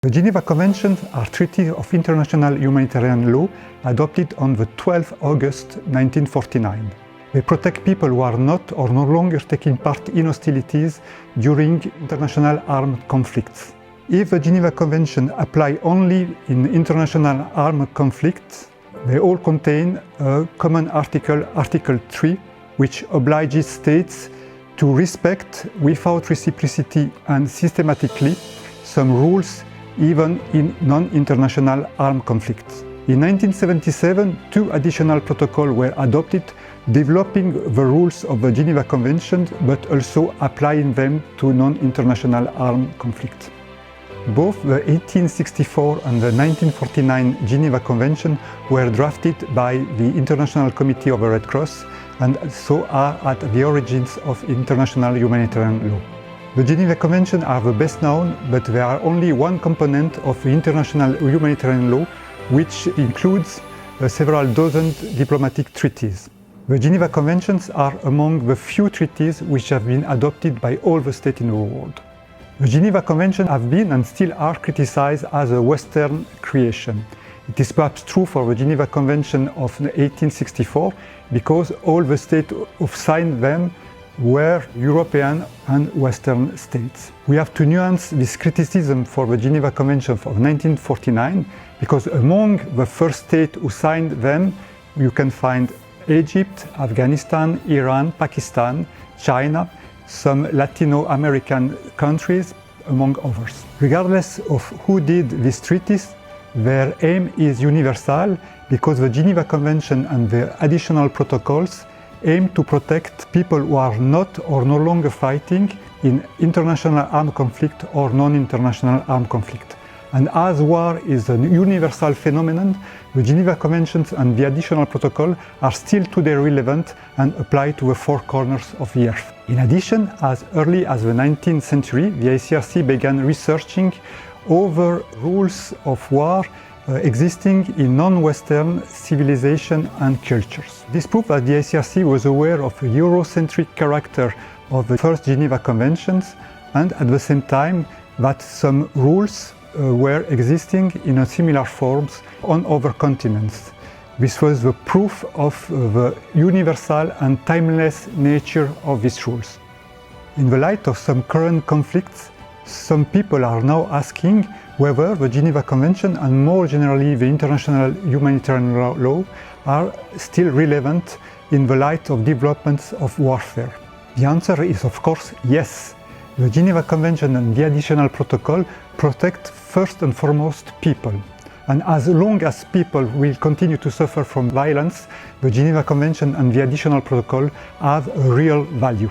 The Geneva Conventions are treaties of international humanitarian law adopted on the 12th August 1949. They protect people who are not or no longer taking part in hostilities during international armed conflicts. If the Geneva Convention apply only in international armed conflicts, they all contain a common article, Article 3, which obliges states to respect, without reciprocity and systematically, some rules even in non-international armed conflicts. In 1977, two additional protocols were adopted, developing the rules of the Geneva Convention, but also applying them to non-international armed conflicts. Both the 1864 and the 1949 Geneva Convention were drafted by the International Committee of the Red Cross and so are at the origins of international humanitarian law. The Geneva Convention are the best known, but they are only one component of the international humanitarian law, which includes several dozen diplomatic treaties. The Geneva Conventions are among the few treaties which have been adopted by all the states in the world. The Geneva Conventions have been and still are criticized as a Western creation. It is perhaps true for the Geneva Convention of 1864 because all the states who signed them were European and Western states. We have to nuance this criticism for the Geneva Convention of 1949 because among the first states who signed them you can find Egypt, Afghanistan, Iran, Pakistan, China, some Latino American countries, among others. Regardless of who did these treaties, their aim is universal because the Geneva Convention and the additional protocols aim to protect people who are not or no longer fighting in international armed conflict or non-international armed conflict. And as war is a universal phenomenon, the Geneva Conventions and the additional protocol are still today relevant and apply to the four corners of the earth. In addition, as early as the 19th century, the ICRC began researching over rules of war existing in non-Western civilization and cultures. This proves that the ICRC was aware of the Eurocentric character of the first Geneva Conventions and at the same time that some rules were existing in similar forms on other continents. This was the proof of the universal and timeless nature of these rules. In the light of some current conflicts, some people are now asking whether the Geneva Convention and more generally the international humanitarian law are still relevant in the light of developments of warfare. The answer is of course yes. The Geneva Convention and the additional protocol protect first and foremost people. And as long as people will continue to suffer from violence, the Geneva Convention and the additional protocol have a real value.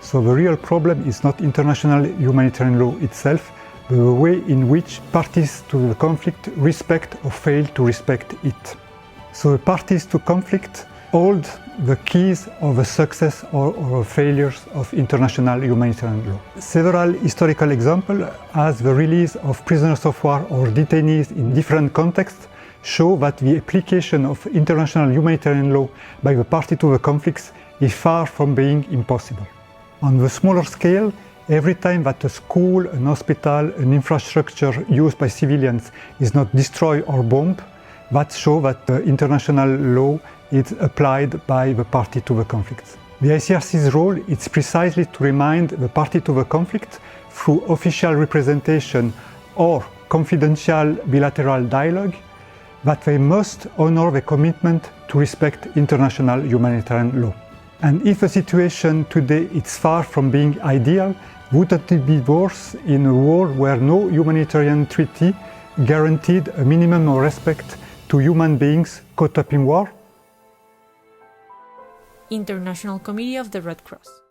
So the real problem is not international humanitarian law itself, but the way in which parties to the conflict respect or fail to respect it. So the parties to conflict hold the keys of the success or failures of international humanitarian law. Several historical examples, as the release of prisoners of war or detainees in different contexts, show that the application of international humanitarian law by the party to the conflicts is far from being impossible. On the smaller scale, every time that a school, an hospital, an infrastructure used by civilians is not destroyed or bombed, that shows that the international law is applied by the party to the conflict. The ICRC's role is precisely to remind the party to the conflict through official representation or confidential bilateral dialogue that they must honor the commitment to respect international humanitarian law. And if the situation today is far from being ideal, wouldn't it be worse in a world where no humanitarian treaty guaranteed a minimum of respect to human beings caught up in war? International Committee of the Red Cross.